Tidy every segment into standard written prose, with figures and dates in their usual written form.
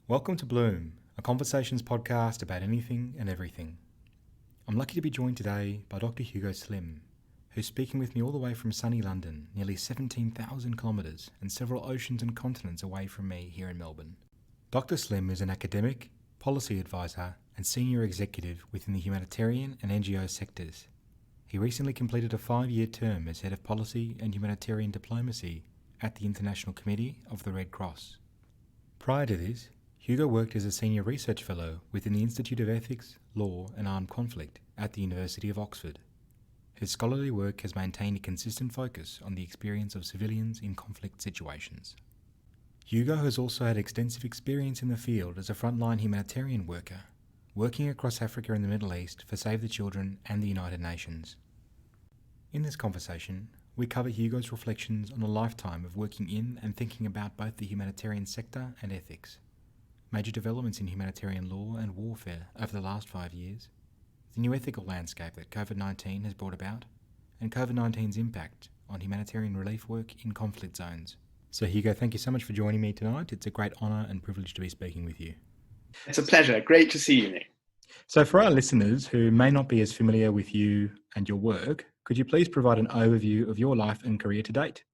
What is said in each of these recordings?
Welcome to Bloom, a conversations podcast about anything and everything. I'm lucky to be joined today by Dr. Hugo Slim, who's speaking with me all the way from sunny London, nearly 17,000 kilometres and several oceans and continents away from me here in Melbourne. Dr. Slim is an academic, policy advisor and senior executive within the humanitarian and NGO sectors. He recently completed a 5-year term as Head of Policy and Humanitarian Diplomacy at the International Committee of the Red Cross. Prior to this, Hugo worked as a Senior Research Fellow within the Institute of Ethics, Law and Armed Conflict at the University of Oxford. His scholarly work has maintained a consistent focus on the experience of civilians in conflict situations. Hugo has also had extensive experience in the field as a frontline humanitarian worker, working across Africa and the Middle East for Save the Children and the United Nations. In this conversation, we cover Hugo's reflections on a lifetime of working in and thinking about both the humanitarian sector and ethics, major developments in humanitarian law and warfare over the last 5 years, the new ethical landscape that COVID-19 has brought about, and COVID-19's impact on humanitarian relief work in conflict zones. So Hugo, thank you so much for joining me tonight. It's a great honour and privilege to be speaking with you. It's a pleasure. Great to see you, Nick. So for our listeners who may not be as familiar with you and your work, could you please provide an overview of your life and career to date?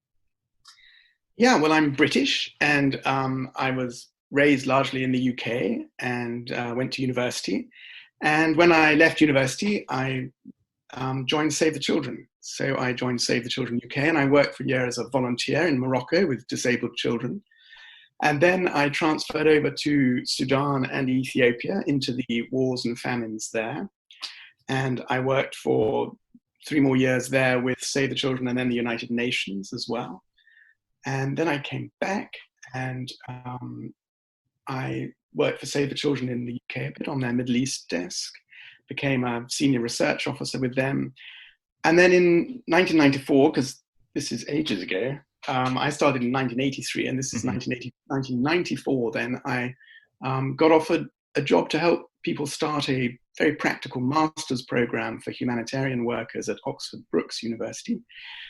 Yeah, well, I'm British and I was raised largely in the UK and went to university. And when I left university, I joined Save the Children. So I joined Save the Children UK and I worked for a year as a volunteer in Morocco with disabled children. And then I transferred over to Sudan and Ethiopia into the wars and famines there. And I worked for 3 more years there with Save the Children and then the United Nations as well. And then I came back and I worked for Save the Children in the UK a bit on their Middle East desk, became a senior research officer with them. And then in 1994, because this is ages ago, I started in 1983 and this is 1994, then I got offered a job to help people start a very practical master's program for humanitarian workers at Oxford Brookes University.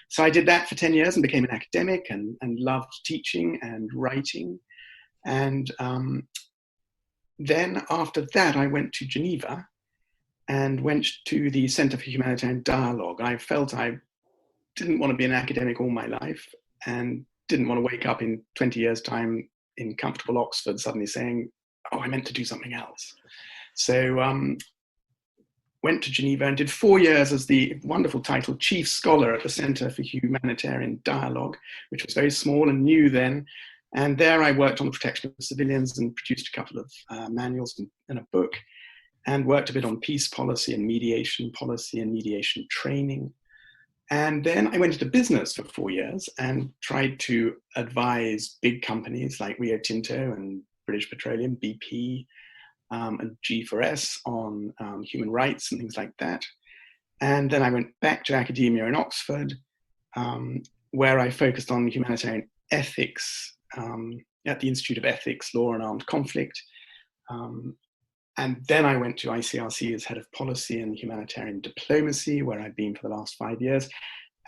So I did that for 10 years and became an academic and loved teaching and writing. And then after that, I went to Geneva and went to the Centre for Humanitarian Dialogue. I felt I didn't want to be an academic all my life and didn't want to wake up in 20 years' time in comfortable Oxford suddenly saying, oh, I meant to do something else. So went to Geneva and did 4 years as the wonderful title Chief Scholar at the Centre for Humanitarian Dialogue, which was very small and new then. And there I worked on the protection of civilians and produced a couple of manuals and a book, and worked a bit on peace policy and mediation training. And then I went into business for 4 years and tried to advise big companies like Rio Tinto and British Petroleum, BP, and G4S on human rights and things like that. And then I went back to academia in Oxford, where I focused on humanitarian ethics at the Institute of Ethics, Law and Armed Conflict. And then I went to ICRC as Head of Policy and Humanitarian Diplomacy, where I've been for the last 5 years.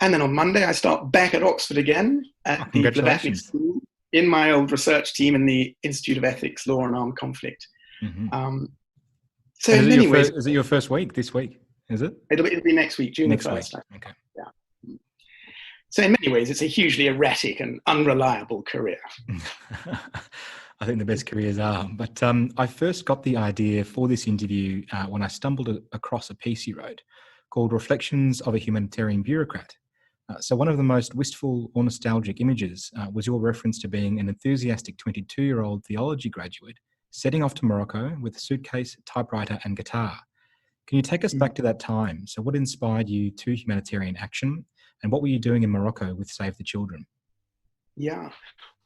And then on Monday, I start back at Oxford again at the Blavatnik School in my old research team in the Institute of Ethics, Law and Armed Conflict. So in many ways, is it your first week this week? Is it? It'll be next week, June the 1st. Okay. Yeah. So in many ways, it's a hugely erratic and unreliable career. I think the best careers are. But I first got the idea for this interview when I stumbled across a piece you wrote called Reflections of a Humanitarian Bureaucrat. So one of the most wistful or nostalgic images was your reference to being an enthusiastic 22-year-old theology graduate setting off to Morocco with a suitcase, typewriter and guitar. Can you take us back to that time? So what inspired you to humanitarian action and what were you doing in Morocco with Save the Children? Yeah.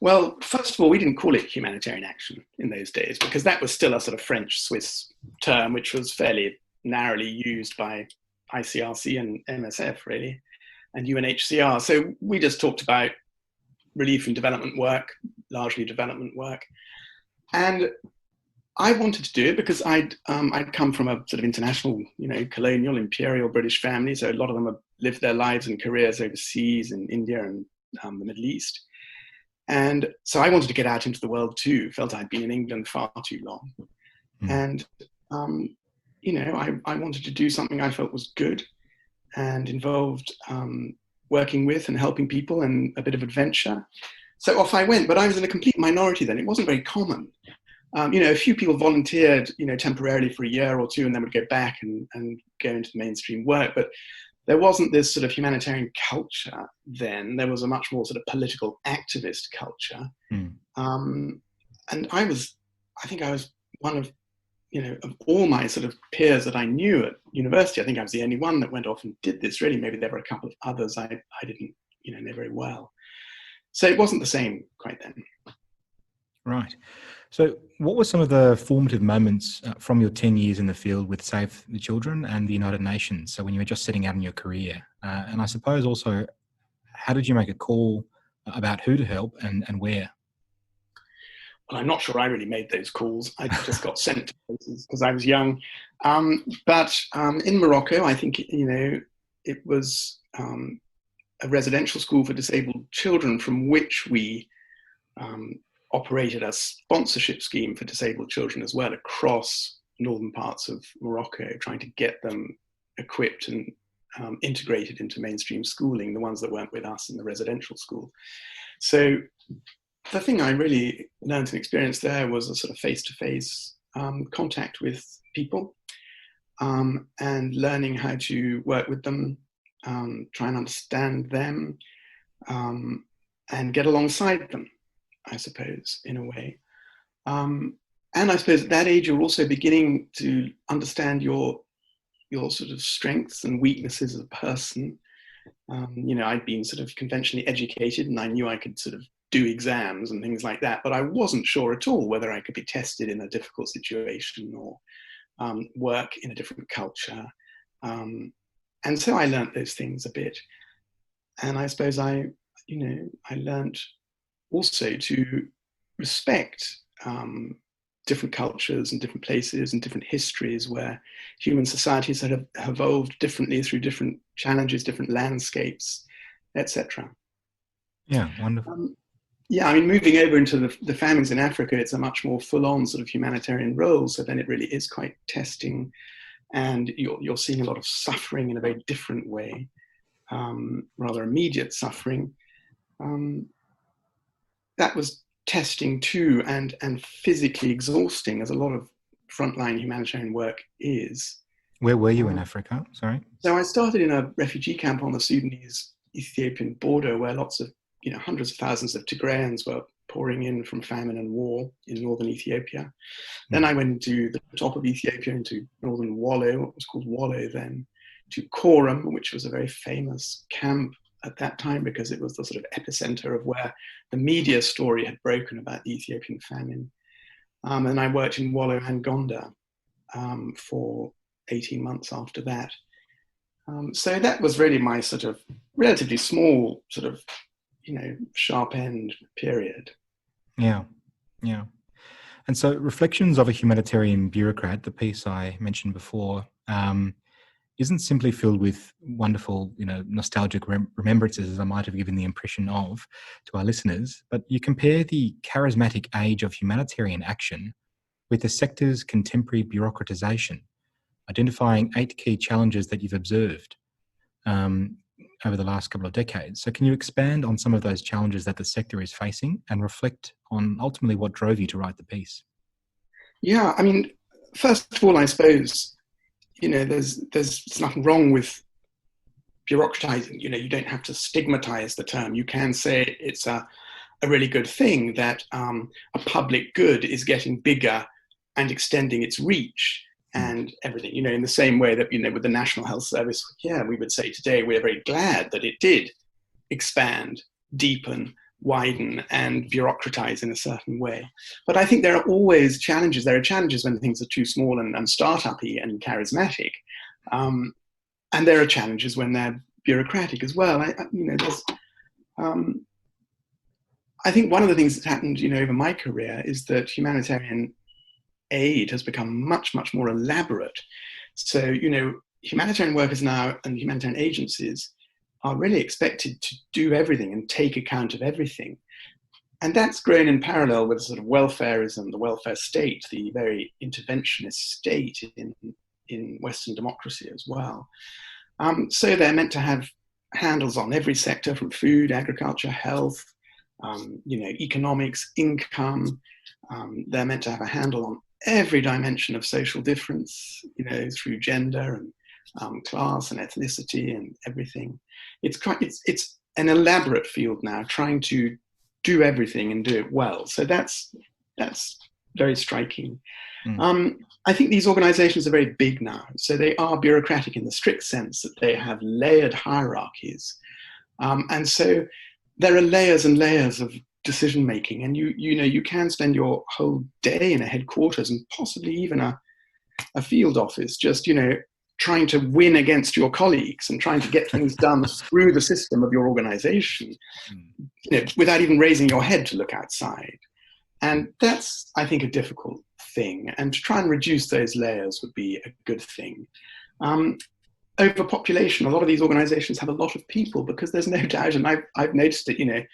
Well, first of all, we didn't call it humanitarian action in those days because that was still a sort of French-Swiss term, which was fairly narrowly used by ICRC and MSF, really, and UNHCR. So we just talked about relief and development work, largely development work. And I wanted to do it because I'd come from a sort of international, colonial, imperial British family. So a lot of them have lived their lives and careers overseas in India and the Middle East. And so I wanted to get out into the world too, felt I'd been in England far too long. And, I wanted to do something I felt was good and involved working with and helping people and a bit of adventure. So off I went, but I was in a complete minority then. It wasn't very common. A few people volunteered, temporarily for a year or two and then would go back and go into the mainstream work. But there wasn't this sort of humanitarian culture then. There was a much more sort of political activist culture. And I think I was one of, of all my sort of peers that I knew at university, I think I was the only one that went off and did this really. Maybe there were a couple of others I didn't, know very well. So it wasn't the same quite then. Right. So what were some of the formative moments from your 10 years in the field with Save the Children and the United Nations? So when you were just setting out in your career, and I suppose also, how did you make a call about who to help and where? Well, I'm not sure I really made those calls. I just got sent to places because I was young. But in Morocco, I think, it was a residential school for disabled children from which we operated a sponsorship scheme for disabled children as well across northern parts of Morocco, trying to get them equipped and integrated into mainstream schooling, the ones that weren't with us in the residential school. So the thing I really learned and experienced there was a sort of face-to-face contact with people and learning how to work with them, try and understand them, and get alongside them, I suppose, in a way. And I suppose at that age, you're also beginning to understand your sort of strengths and weaknesses as a person. I'd been sort of conventionally educated and I knew I could sort of do exams and things like that, but I wasn't sure at all whether I could be tested in a difficult situation or work in a different culture. And so I learnt those things a bit. And I suppose I learnt also to respect different cultures and different places and different histories where human societies have evolved differently through different challenges, different landscapes, etc. Yeah, wonderful. Moving over into the famines in Africa, it's a much more full-on sort of humanitarian role. So then it really is quite testing, and you're seeing a lot of suffering in a very different way, rather immediate suffering. That was testing too, and physically exhausting, as a lot of frontline humanitarian work is. Where were you in Africa? Sorry. So I started in a refugee camp on the Sudanese-Ethiopian border, where lots of hundreds of thousands of Tigrayans were pouring in from famine and war in northern Ethiopia. Then I went to the top of Ethiopia, into northern Wollo, what was called Wollo then, to Korum, which was a very famous camp at that time because it was the sort of epicenter of where the media story had broken about the Ethiopian famine. And I worked in Wollo and Gonda for 18 months after that. So that was really my sort of relatively small sort of, sharp end period. Yeah. And so Reflections of a Humanitarian Bureaucrat, the piece I mentioned before, isn't simply filled with wonderful, nostalgic remembrances, as I might have given the impression of to our listeners, but you compare the charismatic age of humanitarian action with the sector's contemporary bureaucratisation, identifying 8 key challenges that you've observed over the last couple of decades. So can you expand on some of those challenges that the sector is facing and reflect on ultimately what drove you to write the piece? Yeah, first of all, I suppose, there's nothing wrong with bureaucratizing. You don't have to stigmatize the term. You can say it's a really good thing that a public good is getting bigger and extending its reach and everything, in the same way that, with the National Health Service, we would say today we're very glad that it did expand, deepen, widen, and bureaucratize in a certain way. But I think there are always challenges. There are challenges when things are too small and startup-y and charismatic. And there are challenges when they're bureaucratic as well. I think one of the things that's happened, over my career is that humanitarian aid has become much, much more elaborate. So, humanitarian workers now and humanitarian agencies are really expected to do everything and take account of everything. And that's grown in parallel with sort of welfarism, the welfare state, the very interventionist state in Western democracy as well. So they're meant to have handles on every sector, from food, agriculture, health, economics, income. They're meant to have a handle on every dimension of social difference, through gender and class and ethnicity and everything. It's an elaborate field now, trying to do everything and do it well. So that's very striking. I think these organizations are very big now. So they are bureaucratic in the strict sense that they have layered hierarchies. And so there are layers and layers of decision making. And you can spend your whole day in a headquarters and possibly even a field office, just, trying to win against your colleagues and trying to get things done through the system of your organization, without even raising your head to look outside. And that's, I think, a difficult thing. And to try and reduce those layers would be a good thing. Overpopulation, a lot of these organizations have a lot of people, because there's no doubt, and I've noticed it,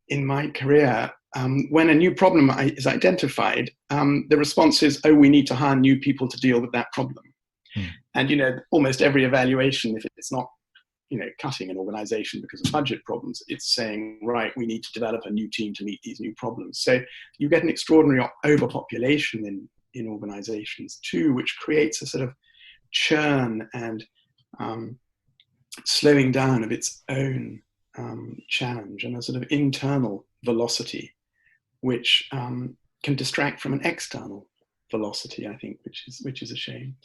in my career, when a new problem is identified, the response is, oh, we need to hire new people to deal with that problem. And, almost every evaluation, if it's not, cutting an organization because of budget problems, it's saying, right, we need to develop a new team to meet these new problems. So you get an extraordinary overpopulation in organizations too, which creates a sort of churn and slowing down of its own challenge, and a sort of internal velocity, which can distract from an external velocity, I think, which is a shame.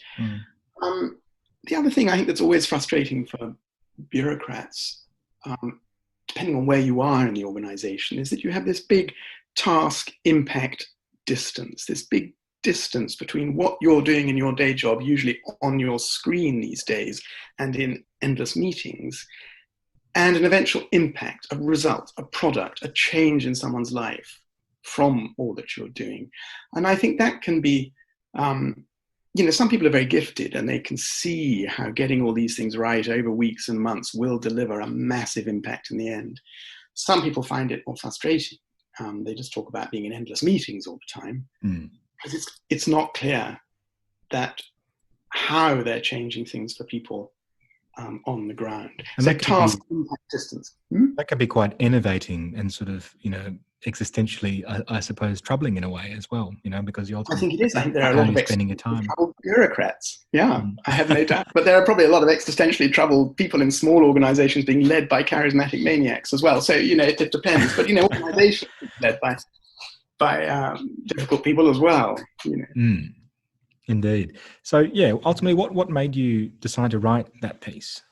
The other thing I think that's always frustrating for bureaucrats, depending on where you are in the organization, is that you have this big task impact distance, this big distance between what you're doing in your day job, usually on your screen these days and in endless meetings, and an eventual impact, a result, a product, a change in someone's life from all that you're doing. And I think that can be, some people are very gifted and they can see how getting all these things right over weeks and months will deliver a massive impact in the end. Some people find it more frustrating. They just talk about being in endless meetings all the time, because it's not clear that how they're changing things for people on the ground. And so that task impact distance. That can be quite innovating and sort of, existentially, I suppose, troubling in a way as well, because you ultimately, I think it is. I think there are a lot of spending your time. troubled bureaucrats. Yeah, I have no doubt. But there are probably a lot of existentially troubled people in small organizations being led by charismatic maniacs as well. So, it depends. But, organizations led by difficult people as well. Indeed. So, ultimately, what made you decide to write that piece?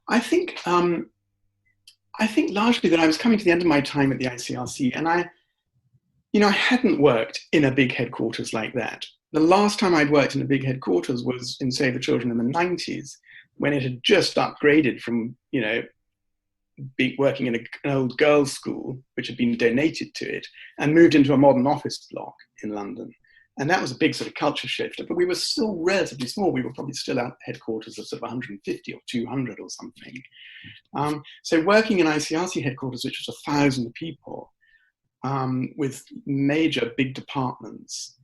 I think largely that I was coming to the end of my time at the ICRC, and I hadn't worked in a big headquarters like that. The last time I'd worked in a big headquarters was in Save the Children in the 90s, when it had just upgraded from, working in an old girls' school, which had been donated to it, and moved into a modern office block in London. And that was a big sort of culture shift, but we were still relatively small. We were probably still at headquarters of sort of 150 or 200 or something. So working in ICRC headquarters, which was 1,000 people, with major big departments,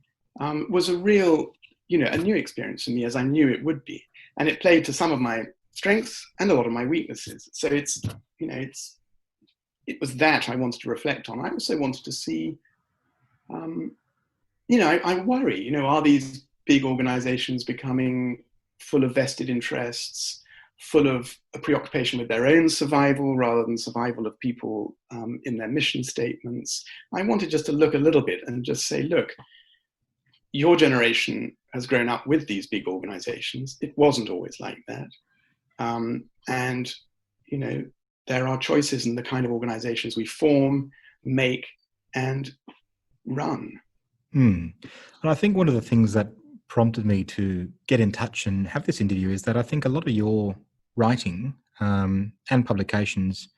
was a real, a new experience for me, as I knew it would be. And it played to some of my strengths and a lot of my weaknesses. So it was that I wanted to reflect on. I also wanted to see, I worry, are these big organizations becoming full of vested interests, full of a preoccupation with their own survival rather than survival of people in their mission statements? I wanted just to look a little bit and just say, look, your generation has grown up with these big organizations. It wasn't always like that. And, there are choices in the kind of organizations we form, make, and run. And I think one of the things that prompted me to get in touch and have this interview is that I think a lot of your writing and publications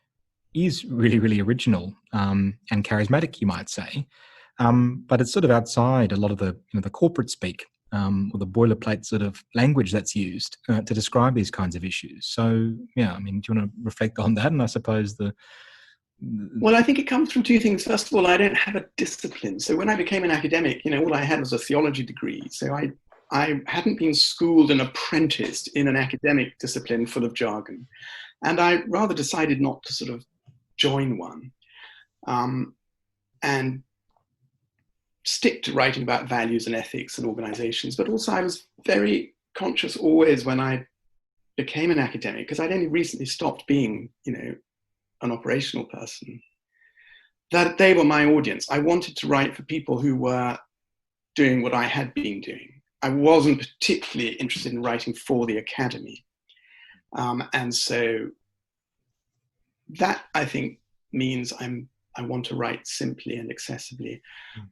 is really, really original and charismatic, you might say. But it's sort of outside a lot of the the corporate speak or the boilerplate sort of language that's used to describe these kinds of issues. So, do you want to reflect on that? And I suppose the Well, I think it comes from two things. First of all, I don't have a discipline. So when I became an academic, all I had was a theology degree. So I hadn't been schooled and apprenticed in an academic discipline full of jargon. And I rather decided not to sort of join one and stick to writing about values and ethics and organizations. But also I was very conscious always when I became an academic, because I'd only recently stopped being, an operational person, that they were my audience. I wanted to write for people who were doing what I had been doing. I wasn't particularly interested in writing for the academy. And so that, I think, means I want to write simply and accessibly.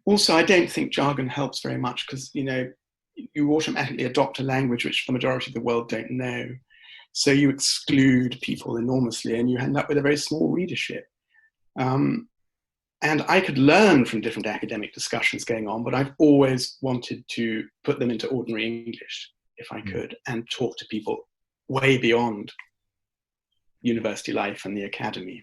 Also, I don't think jargon helps very much, because, you automatically adopt a language which the majority of the world don't know. So you exclude people enormously and you end up with a very small readership. And I could learn from different academic discussions going on, but I've always wanted to put them into ordinary English, if I could, and talk to people way beyond university life and the academy.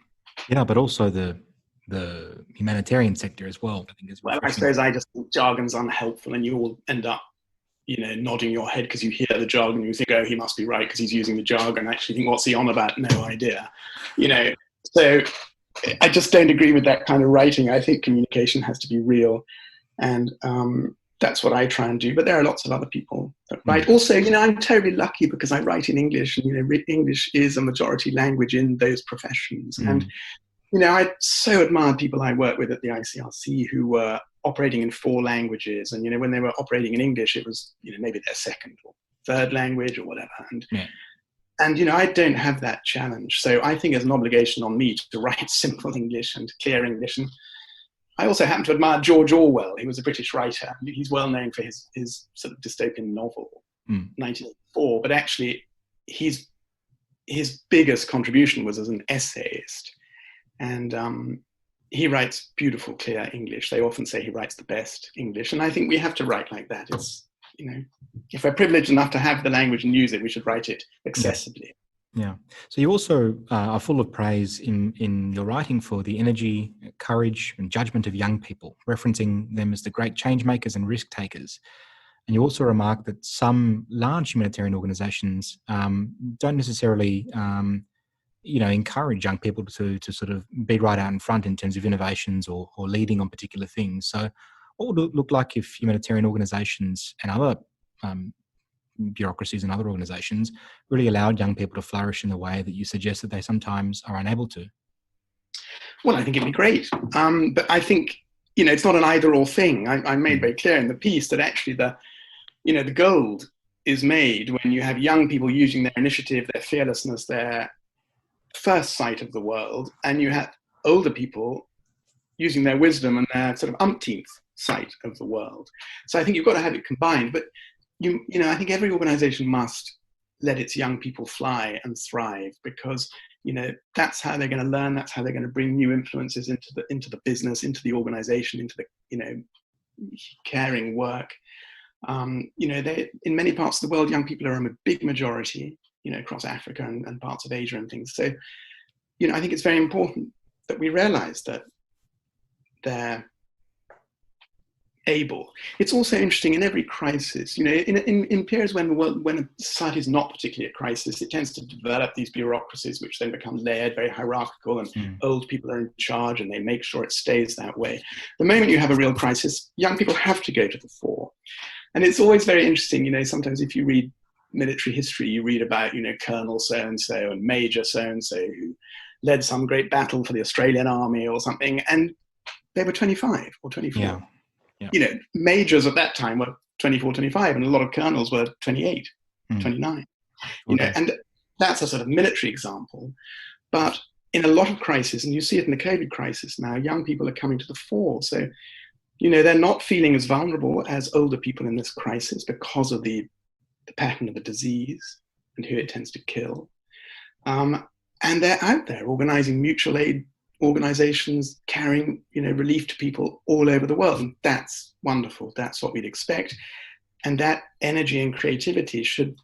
Yeah, but also the humanitarian sector as well, I think is well, I suppose I just think jargon's unhelpful, and you all end up nodding your head because you hear the jargon, you think, oh, he must be right because he's using the jargon. I actually think, what's he on about? No idea. So I just don't agree with that kind of writing. I think communication has to be real, and that's what I try and do. But there are lots of other people that write. Also, I'm terribly lucky because I write in English, and English is a majority language in those professions. And I so admired people I worked with at the ICRC who were operating in 4 languages, and when they were operating in English, it was maybe their second or third language or whatever. And I don't have that challenge, so I think there's an obligation on me to write simple English and clear English. And I also happen to admire George Orwell. He was a British writer. He's well known for his sort of dystopian novel, 1984. But actually, his biggest contribution was as an essayist, and he writes beautiful, clear English. They often say he writes the best English, and I think we have to write like that. It's, if we're privileged enough to have the language and use it, we should write it accessibly. Yeah. So you also are full of praise in your writing for the energy, courage, and judgment of young people, referencing them as the great change makers and risk takers. And you also remark that some large humanitarian organisations don't necessarily encourage young people to sort of be right out in front in terms of innovations or leading on particular things. So what would it look like if humanitarian organisations and other bureaucracies and other organisations really allowed young people to flourish in the way that you suggest that they sometimes are unable to? Well, I think it'd be great. But I think, it's not an either or thing. I made very clear in the piece that actually the gold is made when you have young people using their initiative, their fearlessness, their first sight of the world, and you have older people using their wisdom and their sort of umpteenth sight of the world. So I think you've got to have it combined. But I think every organization must let its young people fly and thrive, because that's how they're going to learn. That's how they're going to bring new influences into the business, into the organization, into the caring work. In many parts of the world, young people are a big majority, across Africa and parts of Asia and things. So, I think it's very important that we realize that they're able. It's also interesting in every crisis, in periods when a society is not particularly a crisis, it tends to develop these bureaucracies which then become layered, very hierarchical, and old people are in charge and they make sure it stays that way. The moment you have a real crisis, young people have to go to the fore. And it's always very interesting, sometimes if you read military history, you read about, Colonel so-and-so and Major so-and-so who led some great battle for the Australian army or something, and they were 25 or 24. Yeah. Majors at that time were 24, 25, and a lot of colonels were 28, 29. And that's a sort of military example. But in a lot of crises, and you see it in the COVID crisis now, young people are coming to the fore. So, they're not feeling as vulnerable as older people in this crisis because of the pattern of the disease and who it tends to kill. And they're out there organizing mutual aid organizations, carrying relief to people all over the world. And that's wonderful. That's what we'd expect. And that energy and creativity should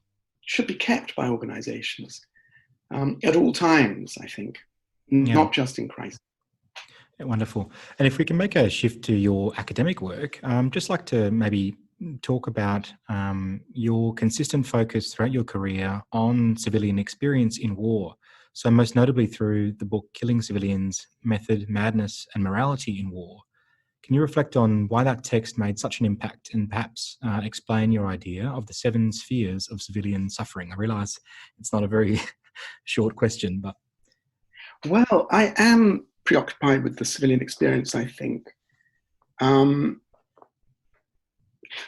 be kept by organizations at all times, I think, not just in crisis. Wonderful. And if we can make a shift to your academic work, just like to maybe talk about your consistent focus throughout your career on civilian experience in war. So most notably through the book Killing Civilians, Method, Madness and Morality in War. Can you reflect on why that text made such an impact and perhaps explain your idea of the 7 spheres of civilian suffering? I realise it's not a very short question, but... Well, I am preoccupied with the civilian experience, I think.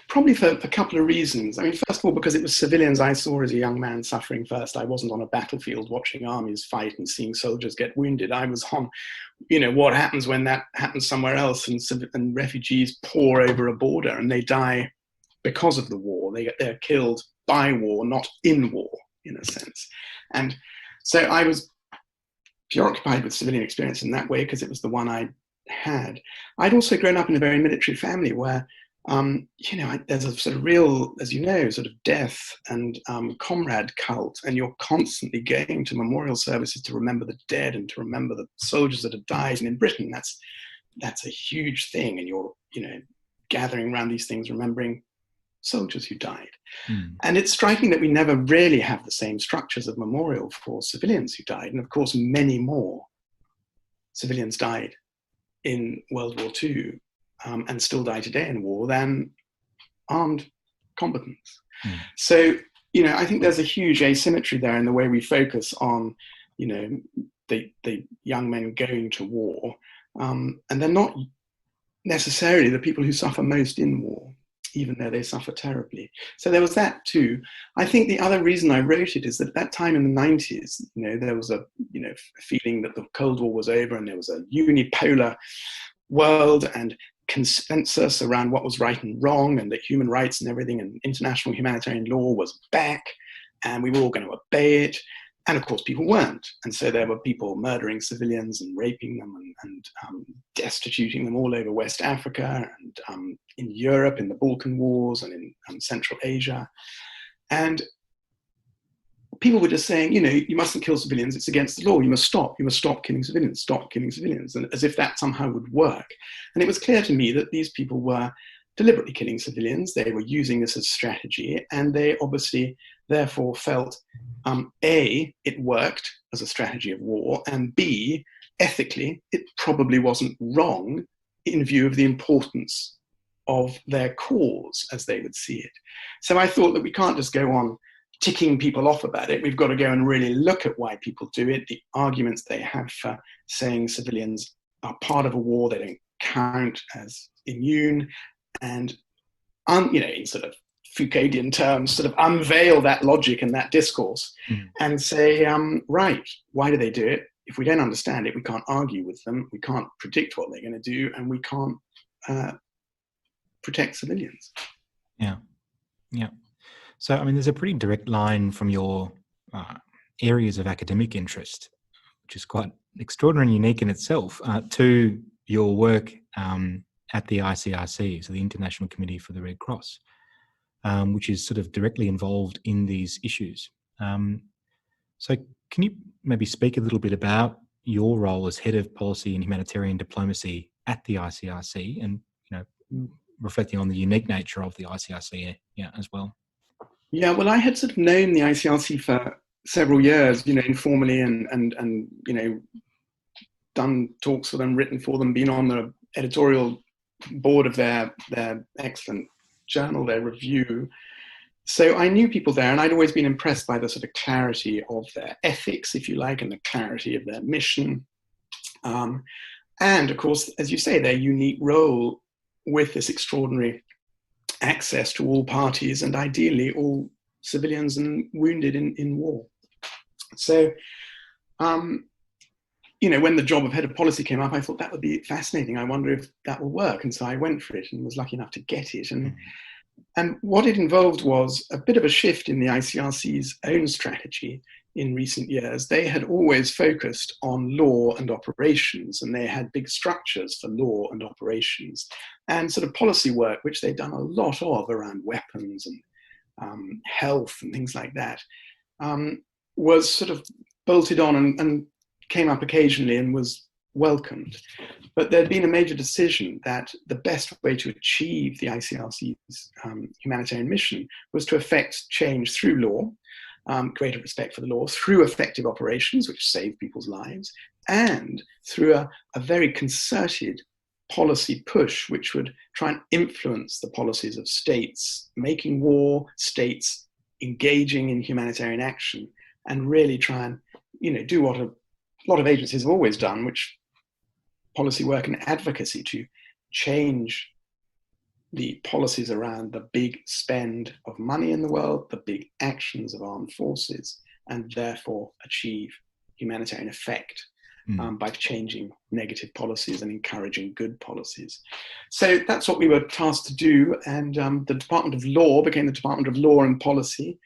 Probably for a couple of reasons. I mean, first of all, because it was civilians I saw as a young man suffering first. I wasn't on a battlefield watching armies fight and seeing soldiers get wounded. I was on, what happens when that happens somewhere else, and refugees pour over a border and they die because of the war. They're killed by war, not in war, in a sense. And so I was preoccupied with civilian experience in that way because it was the one I had. I'd also grown up in a very military family where there's a sort of real, as you know, sort of death and comrade cult, and you're constantly going to memorial services to remember the dead and to remember the soldiers that have died. And in Britain, that's a huge thing, and you're gathering around these things, remembering soldiers who died. And it's striking that we never really have the same structures of memorial for civilians who died, and of course, many more civilians died in World War II. And still die today in war than armed combatants. So, I think there's a huge asymmetry there in the way we focus on, the young men going to war. And they're not necessarily the people who suffer most in war, even though they suffer terribly. So there was that too. I think the other reason I wrote it is that at that time in the 90s, there was a, feeling that the Cold War was over and there was a unipolar world and consensus around what was right and wrong, and that human rights and everything and international humanitarian law was back, and we were all going to obey it. And of course, people weren't. And so there were people murdering civilians and raping them and destituting them all over West Africa and in Europe, in the Balkan Wars, and in Central Asia. And people were just saying, you mustn't kill civilians. It's against the law. You must stop killing civilians, stop killing civilians, and as if that somehow would work. And it was clear to me that these people were deliberately killing civilians. They were using this as strategy, and they obviously therefore felt, A, it worked as a strategy of war, and B, ethically, it probably wasn't wrong in view of the importance of their cause as they would see it. So I thought that we can't just go on ticking people off about it. We've got to go and really look at why people do it, the arguments they have for saying civilians are part of a war, they don't count as immune, and in sort of Foucauldian terms, sort of unveil that logic and that discourse and say, right, why do they do it? If we don't understand it, we can't argue with them, we can't predict what they're going to do, and we can't protect civilians. Yeah. So, I mean, there's a pretty direct line from your areas of academic interest, which is quite extraordinary and unique in itself, to your work at the ICRC, so the International Committee for the Red Cross, which is sort of directly involved in these issues. So can you maybe speak a little bit about your role as head of policy and humanitarian diplomacy at the ICRC, and reflecting on the unique nature of the ICRC as well? Yeah, well, I had sort of known the ICRC for several years, informally, and done talks for them, written for them, been on the editorial board of their excellent journal, their review. So I knew people there, and I'd always been impressed by the sort of clarity of their ethics, if you like, and the clarity of their mission. And of course, as you say, their unique role with this extraordinary access to all parties and ideally all civilians and wounded in war. So, when the job of head of policy came up, I thought that would be fascinating. I wonder if that will work. And so I went for it and was lucky enough to get it. And what it involved was a bit of a shift in the ICRC's own strategy in recent years. They had always focused on law and operations, and they had big structures for law and operations, and sort of policy work, which they'd done a lot of around weapons and health and things like that, was sort of bolted on and came up occasionally and was welcomed. But there'd been a major decision that the best way to achieve the ICRC's humanitarian mission was to effect change through law, greater respect for the law, through effective operations, which save people's lives, and through a very concerted policy push, which would try and influence the policies of states making war, states engaging in humanitarian action, and really try and, do what a lot of agencies have always done, which policy work and advocacy to change the policies around the big spend of money in the world, the big actions of armed forces, and therefore achieve humanitarian effect by changing negative policies and encouraging good policies. So that's what we were tasked to do. And the Department of Law became the Department of Law and Policy.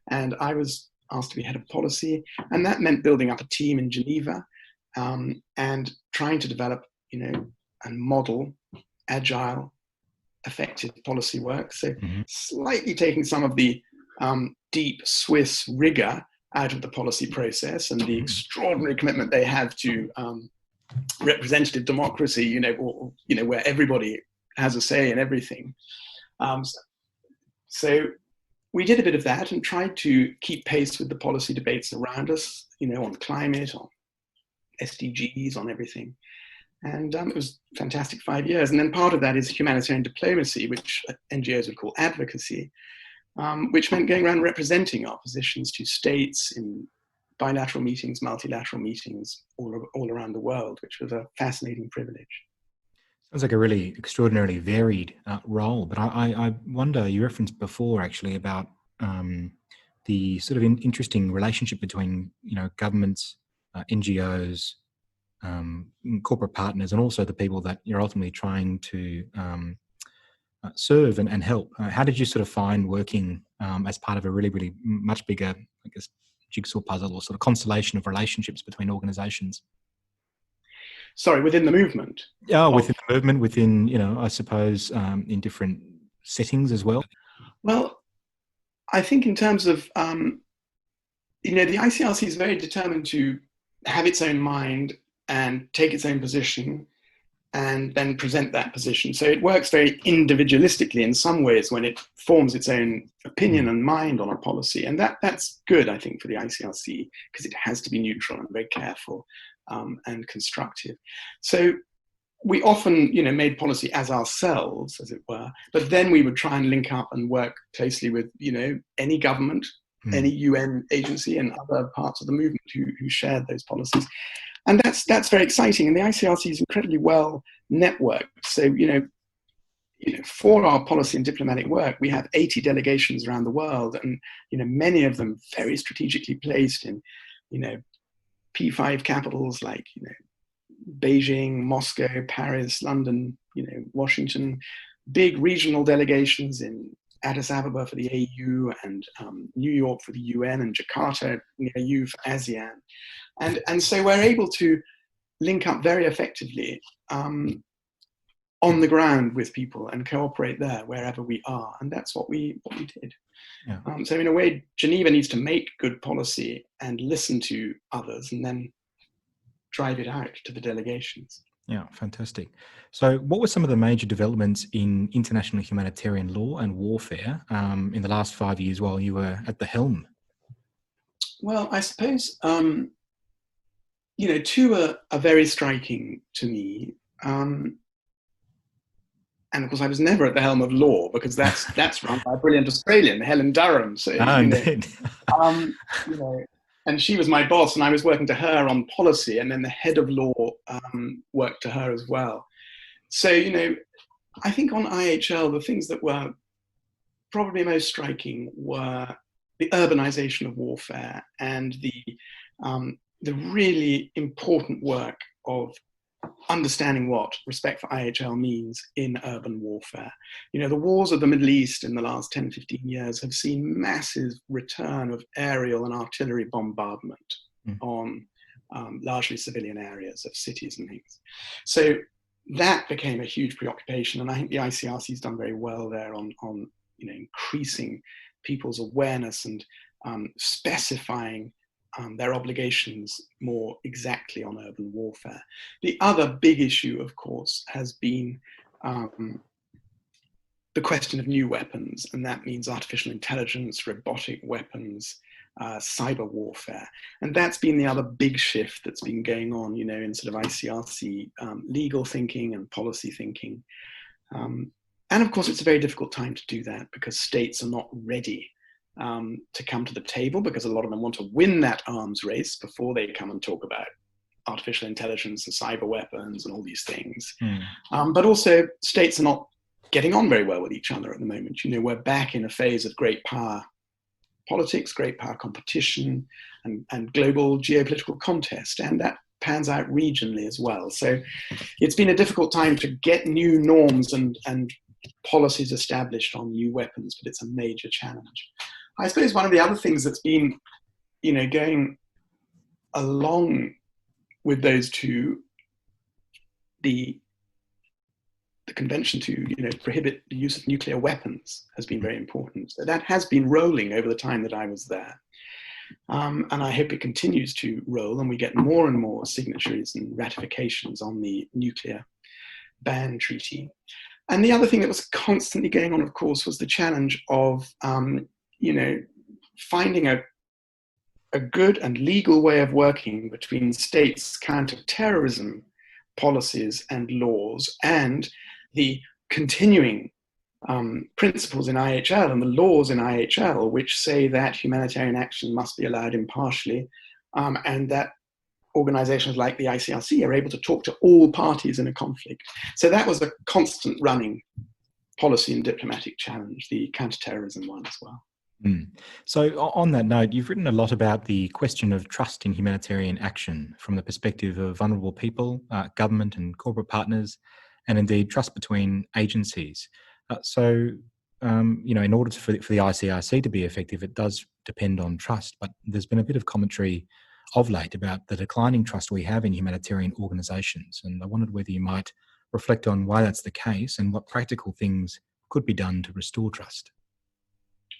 And I was asked to be head of policy. And that meant building up a team in Geneva and trying to develop, and model agile, effective policy work. So slightly taking some of the deep Swiss rigor out of the policy process and the extraordinary commitment they have to representative democracy, where everybody has a say in everything. So we did a bit of that and tried to keep pace with the policy debates around us, on climate, on SDGs, on everything. And it was a fantastic 5 years. And then part of that is humanitarian diplomacy, which NGOs would call advocacy, which meant going around representing our positions to states in bilateral meetings, multilateral meetings all around the world, which was a fascinating privilege. Sounds like a really extraordinarily varied role. But I wonder, you referenced before actually about the sort of interesting relationship between, governments, NGOs, corporate partners, and also the people that you're ultimately trying to serve and help. How did you sort of find working as part of a really, really much bigger, I guess, jigsaw puzzle or sort of constellation of relationships between organizations? Sorry, within the movement? Yeah, within the movement, within, I suppose, in different settings as well. Well, I think in terms of, the ICRC is very determined to have its own mind and take its own position and then present that position. So it works very individualistically in some ways when it forms its own opinion and mind on a policy. And that's good, I think, for the ICRC, because it has to be neutral and very careful and constructive. So we often, made policy as ourselves, as it were, but then we would try and link up and work closely with, any government, any UN agency and other parts of the movement who shared those policies. And that's very exciting. And the ICRC is incredibly well networked. So, for our policy and diplomatic work, we have 80 delegations around the world, and, many of them very strategically placed in, P5 capitals like, Beijing, Moscow, Paris, London, Washington, big regional delegations in Addis Ababa for the AU and New York for the UN and Jakarta near you for ASEAN. And so we're able to link up very effectively on the ground with people and cooperate there wherever we are. And that's what we did. Yeah. So in a way, Geneva needs to make good policy and listen to others and then drive it out to the delegations. Yeah, fantastic. So what were some of the major developments in international humanitarian law and warfare in the last 5 years while you were at the helm? Well, I suppose, two are very striking to me. And of course, I was never at the helm of law because that's run by a brilliant Australian, Helen Durham. So, and she was my boss, and I was working to her on policy, and then the head of law worked to her as well. So, I think on IHL, the things that were probably most striking were the urbanization of warfare and the really important work of understanding what respect for IHL means in urban warfare. The wars of the Middle East in the last 10, 15 years have seen massive return of aerial and artillery bombardment on largely civilian areas of cities and things. So that became a huge preoccupation, and I think the ICRC has done very well there on increasing people's awareness and specifying their obligations more exactly on urban warfare. The other big issue, of course, has been the question of new weapons, and that means artificial intelligence, robotic weapons, cyber warfare. And that's been the other big shift that's been going on, in sort of ICRC legal thinking and policy thinking. And of course, it's a very difficult time to do that because states are not ready to come to the table, because a lot of them want to win that arms race before they come and talk about artificial intelligence and cyber weapons and all these things. But also, states are not getting on very well with each other at the moment. We're back in a phase of great power politics, great power competition, and global geopolitical contest, and that pans out regionally as well. So it's been a difficult time to get new norms and policies established on new weapons, but it's a major challenge. I suppose one of the other things that's been, going along with those two, the convention to prohibit the use of nuclear weapons has been very important. So that has been rolling over the time that I was there. And I hope it continues to roll and we get more and more signatories and ratifications on the nuclear ban treaty. And the other thing that was constantly going on, of course, was the challenge of, finding a good and legal way of working between states' counter-terrorism policies and laws and the continuing principles in IHL and the laws in IHL, which say that humanitarian action must be allowed impartially, and that organizations like the ICRC are able to talk to all parties in a conflict. So that was a constant running policy and diplomatic challenge, the counterterrorism one as well. So on that note, you've written a lot about the question of trust in humanitarian action from the perspective of vulnerable people, government and corporate partners, and indeed trust between agencies. In order for the ICRC to be effective, it does depend on trust, but there's been a bit of commentary of late about the declining trust we have in humanitarian organisations, and I wondered whether you might reflect on why that's the case and what practical things could be done to restore trust.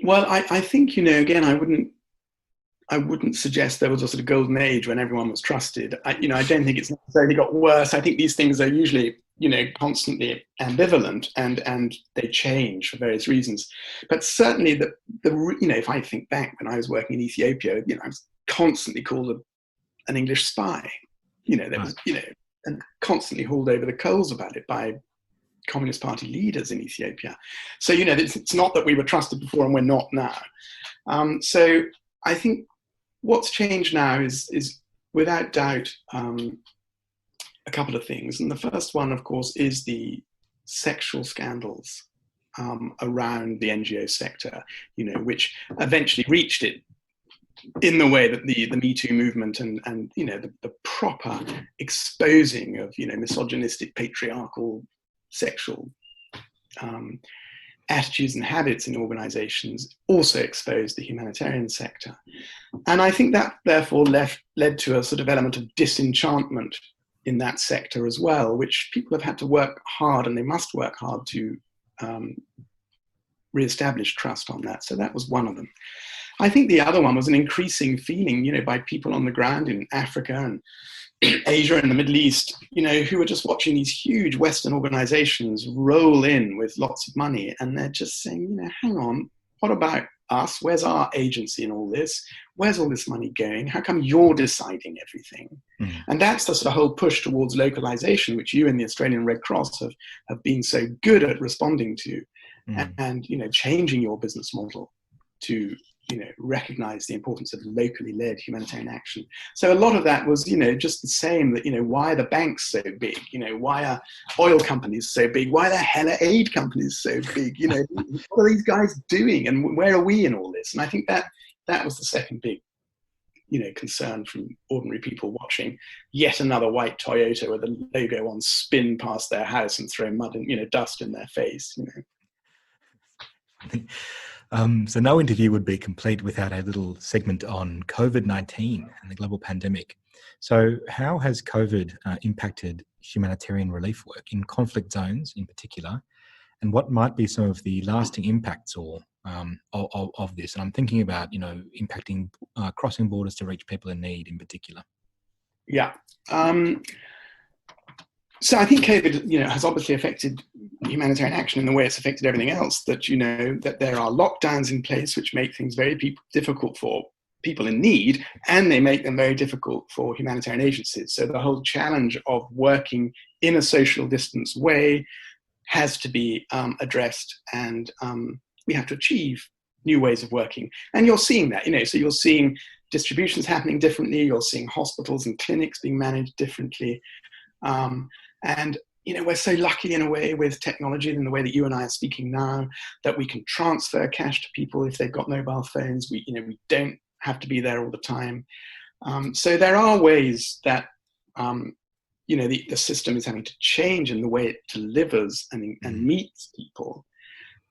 Well, I think, again, I wouldn't suggest there was a sort of golden age when everyone was trusted. I don't think it's necessarily got worse. I think these things are usually, constantly ambivalent and they change for various reasons. But certainly if I think back when I was working in Ethiopia, I was constantly called an English spy. There was, and constantly hauled over the coals about it by Communist Party leaders in Ethiopia. So, it's not that we were trusted before and we're not now. So I think what's changed now is without doubt a couple of things. And the first one, of course, is the sexual scandals around the NGO sector, which eventually reached it in the way that the Me Too movement and the proper exposing of, misogynistic, patriarchal, sexual attitudes and habits in organizations also exposed the humanitarian sector. And I think that therefore led to a sort of element of disenchantment in that sector as well, which people have had to work hard, and they must work hard to reestablish trust on that. So that was one of them. I think the other one was an increasing feeling, by people on the ground in Africa and Asia and the Middle East, who were just watching these huge Western organizations roll in with lots of money. And they're just saying, hang on, what about us? Where's our agency in all this? Where's all this money going? How come you're deciding everything? And that's the sort of whole push towards localization, which you and the Australian Red Cross have been so good at responding to, and changing your business model to recognize the importance of locally led humanitarian action. So a lot of that was, just the same, that, why are the banks so big? Why are oil companies so big? Why the hell are aid companies so big? What are these guys doing? And where are we in all this? And I think that was the second big, concern from ordinary people watching yet another white Toyota with a logo on spin past their house and throw mud and, dust in their face, So no interview would be complete without a little segment on COVID-19 and the global pandemic. So how has COVID impacted humanitarian relief work in conflict zones in particular? And what might be some of the lasting impacts or of this. And I'm thinking about, impacting crossing borders to reach people in need in particular. Yeah. So I think COVID, has obviously affected humanitarian action in the way it's affected everything else. That that there are lockdowns in place which make things very difficult for people in need, and they make them very difficult for humanitarian agencies. So the whole challenge of working in a social distance way has to be addressed, and we have to achieve new ways of working. And you're seeing that, so you're seeing distributions happening differently. You're seeing hospitals and clinics being managed differently. And we're so lucky in a way with technology, in the way that you and I are speaking now, that we can transfer cash to people if they've got mobile phones. We don't have to be there all the time. So there are ways that the system is having to change in the way it delivers and meets people.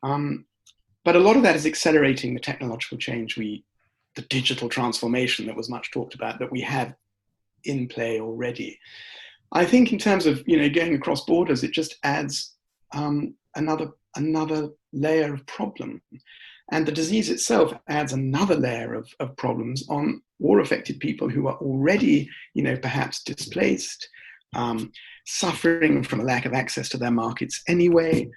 But a lot of that is accelerating the technological change, the digital transformation that was much talked about, that we have in play already. I think in terms of going across borders, it just adds another layer of problem, and the disease itself adds another layer of problems on war-affected people who are already perhaps displaced, suffering from a lack of access to their markets anyway,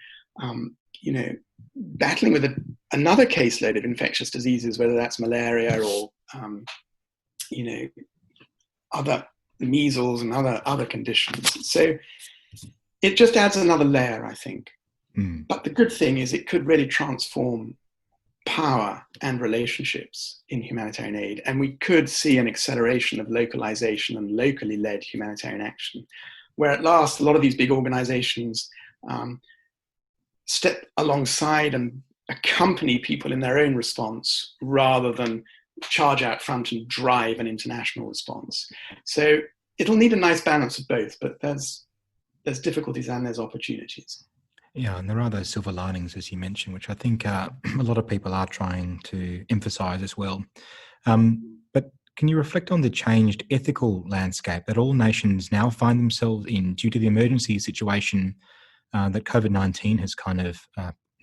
battling with another caseload of infectious diseases, whether that's malaria or other measles and other conditions. So it just adds another layer, I think. But the good thing is it could really transform power and relationships in humanitarian aid, and we could see an acceleration of localization and locally led humanitarian action, where at last a lot of these big organizations step alongside and accompany people in their own response rather than charge out front and drive an international response. So it'll need a nice balance of both, but there's difficulties and there's opportunities. Yeah, and there are those silver linings, as you mentioned, which I think a lot of people are trying to emphasize as well. But can you reflect on the changed ethical landscape that all nations now find themselves in due to the emergency situation that COVID-19 has kind of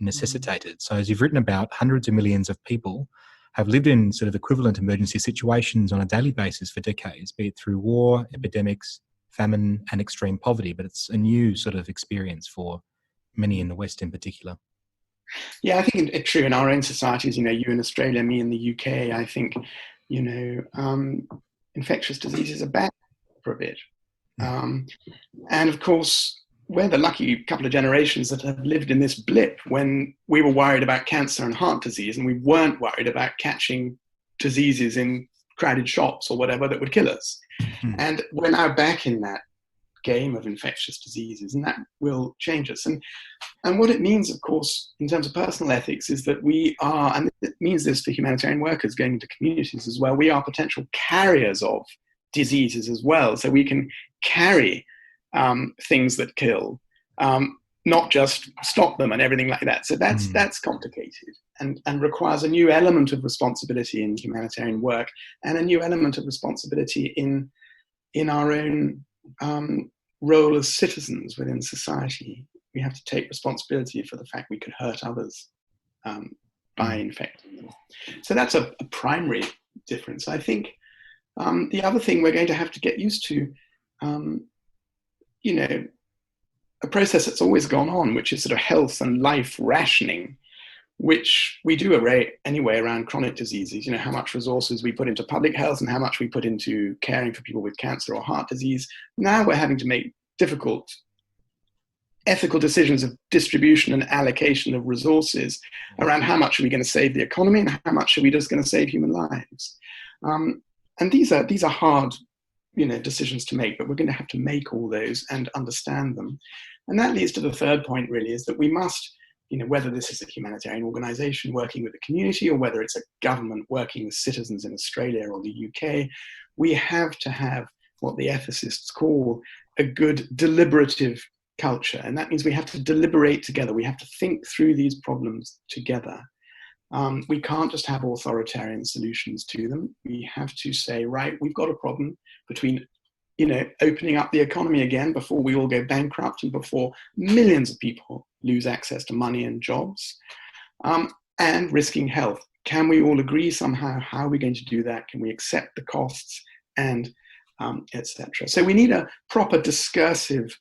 necessitated? So as you've written about, hundreds of millions of people have lived in sort of equivalent emergency situations on a daily basis for decades, be it through war, epidemics, famine, and extreme poverty. But it's a new sort of experience for many in the West in particular. Yeah, I think it's true in our own societies, you in Australia, me in the UK, I think, infectious diseases are back for a bit. And of course, we're the lucky couple of generations that have lived in this blip when we were worried about cancer and heart disease, and we weren't worried about catching diseases in crowded shops or whatever that would kill us. And we're now back in that game of infectious diseases, and that will change us. And what it means, of course, in terms of personal ethics, is that we are, and it means this for humanitarian workers going into communities as well, we are potential carriers of diseases as well. So we can carry things that kill, not just stop them and everything like that. So that's complicated and requires a new element of responsibility in humanitarian work, and a new element of responsibility in our own role as citizens within society. We have to take responsibility for the fact we could hurt others by infecting them. So that's a primary difference. I think the other thing we're going to have to get used to, a process that's always gone on, which is sort of health and life rationing, which we do anyway around chronic diseases. How much resources we put into public health and how much we put into caring for people with cancer or heart disease. Now we're having to make difficult ethical decisions of distribution and allocation of resources around how much are we going to save the economy and how much are we just going to save human lives. And these are hard decisions to make, but we're going to have to make all those and understand them. And that leads to the third point, really, is that we must, whether this is a humanitarian organization working with the community or whether it's a government working with citizens in Australia or the UK, we have to have what the ethicists call a good deliberative culture. And that means we have to deliberate together. We have to think through these problems together. We can't just have authoritarian solutions to them. We have to say, right, we've got a problem between, opening up the economy again before we all go bankrupt and before millions of people lose access to money and jobs. and risking health. Can we all agree somehow? How are we going to do that? Can we accept the costs, and etc.? So we need a proper discursive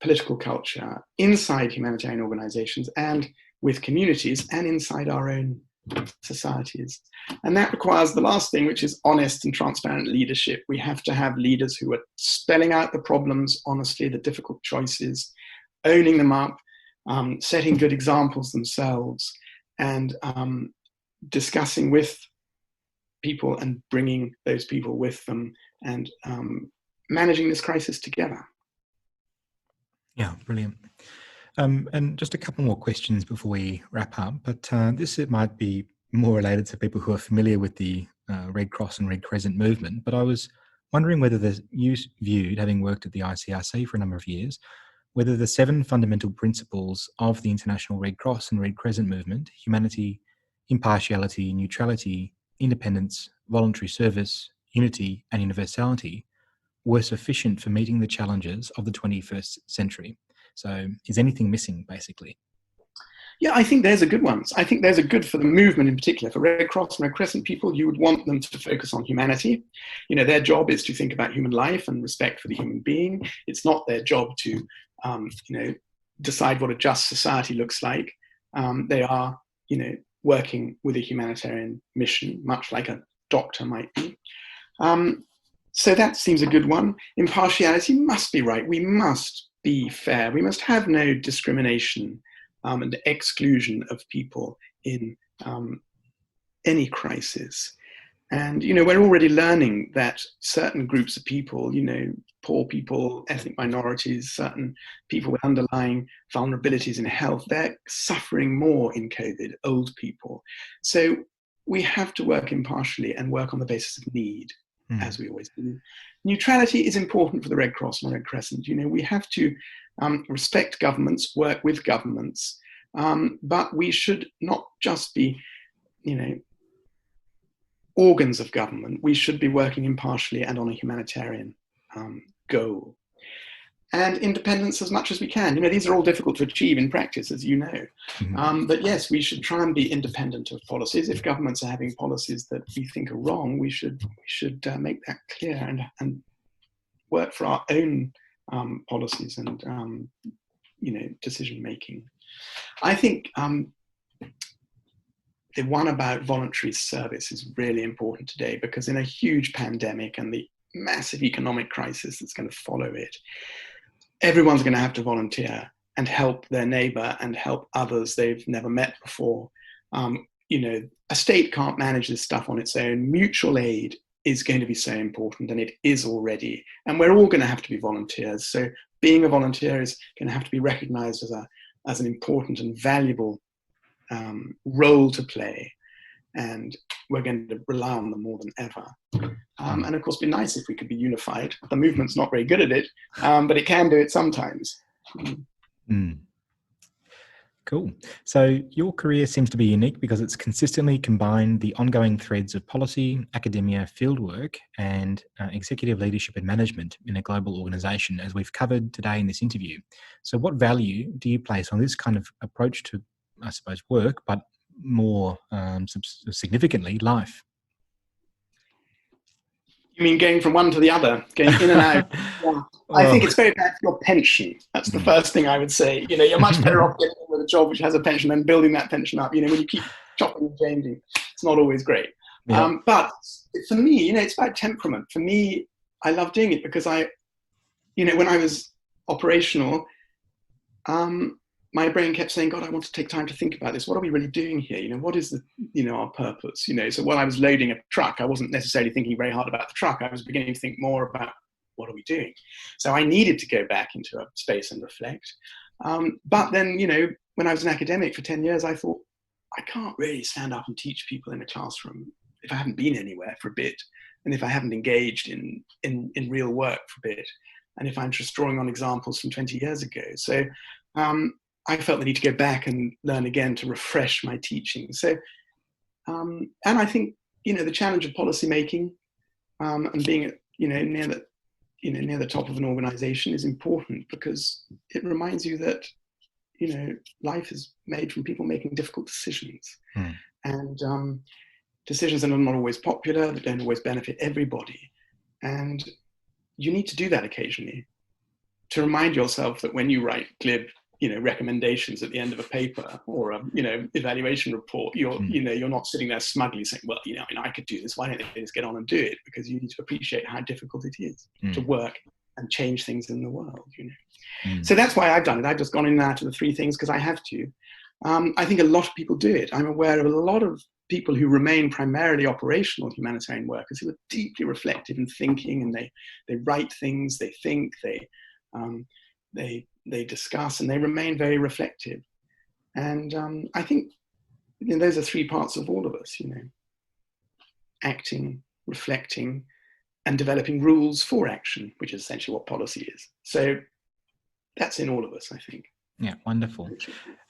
political culture inside humanitarian organizations and with communities and inside our own societies. And that requires the last thing, which is honest and transparent leadership. We have to have leaders who are spelling out the problems honestly, the difficult choices, owning them up, setting good examples themselves, and discussing with people and bringing those people with them, and managing this crisis together. Yeah, brilliant. And just a couple more questions before we wrap up, but this it might be more related to people who are familiar with the Red Cross and Red Crescent movement, but I was wondering whether you viewed, having worked at the ICRC for a number of years, whether the 7 fundamental principles of the International Red Cross and Red Crescent movement, humanity, impartiality, neutrality, independence, voluntary service, unity, and universality, were sufficient for meeting the challenges of the 21st century. So is anything missing, basically? Yeah, I think there's a good ones. I think there's a good for the movement in particular. For Red Cross and Red Crescent people, you would want them to focus on humanity. You know, their job is to think about human life and respect for the human being. It's not their job to, you know, decide what a just society looks like. They are, you know, working with a humanitarian mission, much like a doctor might be. So that seems a good one. Impartiality must be right. We must be fair. We must have no discrimination and exclusion of people in any crisis. And, you know, we're already learning that certain groups of people, you know, poor people, ethnic minorities, certain people with underlying vulnerabilities in health, they're suffering more in COVID, old people. So we have to work impartially and work on the basis of need, as we always do. Neutrality is important for the Red Cross and the Red Crescent. You know, we have to respect governments, work with governments, but we should not just be, you know, organs of government. We should be working impartially and on a humanitarian goal. And independence as much as we can. You know, these are all difficult to achieve in practice, as you know. But yes, we should try and be independent of policies. If governments are having policies that we think are wrong, we should make that clear and work for our own policies and you know, decision making. I think the one about voluntary service is really important today, because in a huge pandemic and the massive economic crisis that's going to follow it, everyone's going to have to volunteer and help their neighbor and help others they've never met before. You know, a state can't manage this stuff on its own. Mutual aid is going to be so important, and it is already. And we're all going to have to be volunteers. So being a volunteer is going to have to be recognized as an important and valuable role to play. And we're going to rely on them more than ever. And of course, it'd be nice if we could be unified. The movement's not very good at it, but it can do it sometimes. Cool. So your career seems to be unique because it's consistently combined the ongoing threads of policy, academia, fieldwork, and executive leadership and management in a global organisation, as we've covered today in this interview. So what value do you place on this kind of approach to, I suppose, work, but more significantly, life? You mean going from one to the other, going in and out? Yeah. I think it's very bad for your pension. That's the first thing I would say. You know, you're much better off getting with a job which has a pension and building that pension up. You know, when you keep chopping and changing, it's not always great. Yeah. But for me, you know, it's about temperament. For me, I love doing it because you know, when I was operational, my brain kept saying, God, I want to take time to think about this. What are we really doing here? You know, what is our purpose? You know, so while I was loading a truck, I wasn't necessarily thinking very hard about the truck. I was beginning to think more about what are we doing? So I needed to go back into a space and reflect. But then, you know, when I was an academic for 10 years, I thought, I can't really stand up and teach people in a classroom if I haven't been anywhere for a bit, and if I haven't engaged in real work for a bit, and if I'm just drawing on examples from 20 years ago. So I felt the need to go back and learn again to refresh my teaching. So, and I think, you know, the challenge of policy making and being, you know, near the top of an organization is important, because it reminds you that, life is made from people making difficult decisions. Mm. And decisions that are not always popular, that don't always benefit everybody. And you need to do that occasionally to remind yourself that when you write glib, recommendations at the end of a paper or a, evaluation report, you're not sitting there smugly saying, well, I could do this. Why don't they just get on and do it? Because you need to appreciate how difficult it is to work and change things in the world, So that's why I've done it. I've just gone in now to the three things because I have to. I think a lot of people do it. I'm aware of a lot of people who remain primarily operational humanitarian workers who are deeply reflective and thinking, and they write things, they think, they discuss, and they remain very reflective. And I think those are three parts of all of us, acting, reflecting, and developing rules for action, which is essentially what policy is. So that's in all of us, I think. Yeah, wonderful.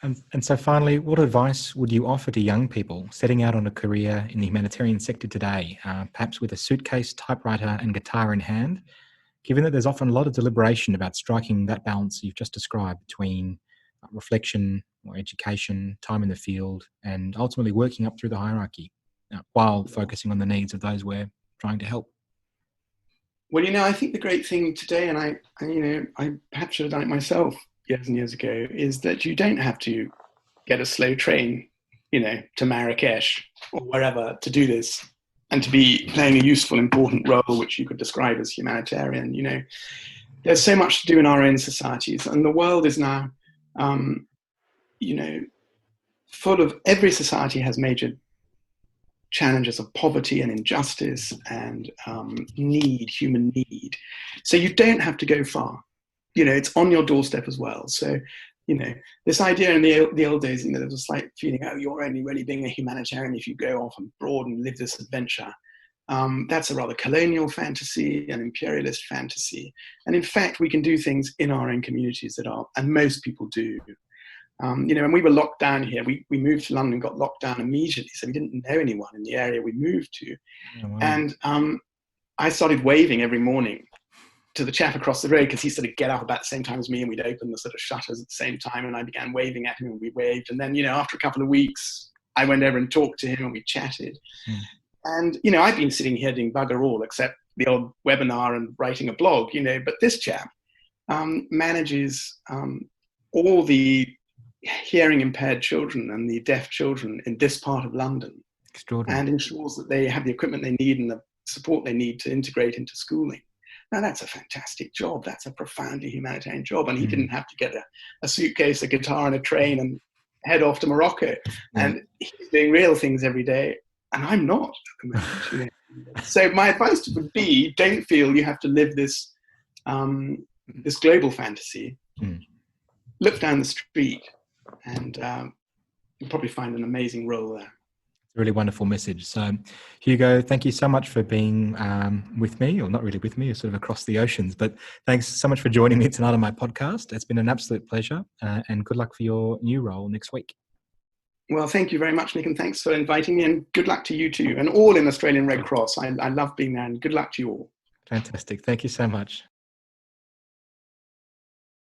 And so finally, what advice would you offer to young people setting out on a career in the humanitarian sector today, perhaps with a suitcase, typewriter and guitar in hand, given that there's often a lot of deliberation about striking that balance you've just described between reflection or education, time in the field, and ultimately working up through the hierarchy while focusing on the needs of those we're trying to help? Well, I think the great thing today, and I perhaps should have done it myself years and years ago, is that you don't have to get a slow train, to Marrakesh or wherever to do this and to be playing a useful, important role, which you could describe as humanitarian. There's so much to do in our own societies, and the world is now, full of, every society has major challenges of poverty and injustice and human need. So you don't have to go far. It's on your doorstep as well. So, this idea in the old days, there was a slight feeling, oh, you're only really being a humanitarian if you go off abroad and live this adventure. That's a rather colonial fantasy, an imperialist fantasy. And in fact, we can do things in our own communities and most people do. When we were locked down here, we moved to London, got locked down immediately. So we didn't know anyone in the area we moved to. Oh, wow. And I started waving every morning to the chap across the road because he sort of get up about the same time as me, and we'd open the sort of shutters at the same time, and I began waving at him and we waved. And then, after a couple of weeks, I went over and talked to him and we chatted. And, I've been sitting here doing bugger all except the odd webinar and writing a blog, but this chap manages all the hearing impaired children and the deaf children in this part of London. Extraordinary. And ensures that they have the equipment they need and the support they need to integrate into schooling. Now, that's a fantastic job. That's a profoundly humanitarian job. And he didn't have to get a suitcase, a guitar, and a train and head off to Morocco. And he's doing real things every day. And I'm not at the moment. So my advice would be, don't feel you have to live this, this global fantasy. Look down the street and you'll probably find an amazing role there. A really wonderful message. So, Hugo, thank you so much for being with me, or not really with me, sort of across the oceans, but thanks so much for joining me tonight on my podcast. It's been an absolute pleasure, and good luck for your new role next week. Well, thank you very much, Nick, and thanks for inviting me, and good luck to you too, and all in Australian Red Cross. I love being there, and good luck to you all. Fantastic. Thank you so much.